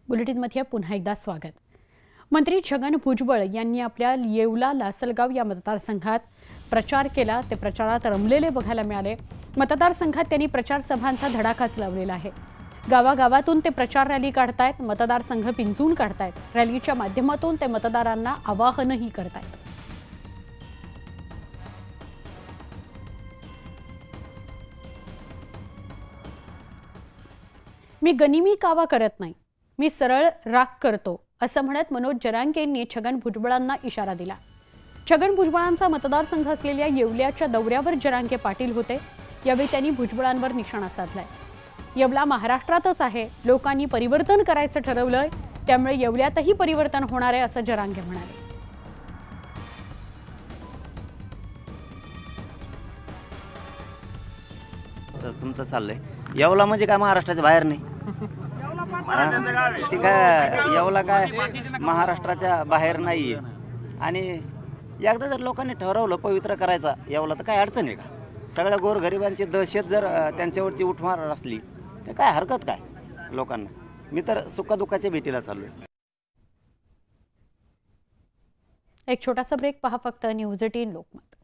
बुलेटिनमध्ये पुन्हा एकदा स्वागत। मंत्री छगन भुजबळ यांनी आपल्या येवला लासलगाव या मतदारसंघात प्रचार केला। ते प्रचारात रमलेले बघायला मिळाले। मतदारसंघात त्यांनी प्रचार सभांचा धडाकाच लावलेला आहे। गावागावातून ते प्रचार रॅली काढतायत, मतदारसंघ पिंजून काढतायत। रॅलीच्या माध्यमातून ते मतदारांना आवाहनही करतायत। मी गनिमी कावा करत नाही, मी सरळ राख करतो असं म्हणत मनोज जरांगेंनी छगन भुजबळांना इशारा दिला। छगन भुजबळांचा मतदारसंघ असलेल्या येवल्याच्या दौऱ्यावर जरांगे पाटील होते। यावेळी त्यांनी भुजबळांवर निशाणा साधलाय। येवला महाराष्ट्रातच आहे, लोकांनी परिवर्तन करायचं ठरवलंय, त्यामुळे येवल्यातही परिवर्तन होणार आहे असं जरांगे म्हणाले। तुमचं चाललंय येवला म्हणजे काय महाराष्ट्राच्या बाहेर नाही, ती काय येवला काय महाराष्ट्राच्या बाहेर नाहीये। आणि एकदा जर लोकांनी ठरवलं पवित्र करायचा येवला तर काय अडचण आहे का? सगळ्या गोरगरिबांची दहशत जर त्यांच्यावरची उठमार असली तर काय हरकत काय लोकांना? मी तर सुखदुःखाच्या भेटीला चाललोय। एक छोटासा ब्रेक पहा फक्त न्यूज 18 लोकमत।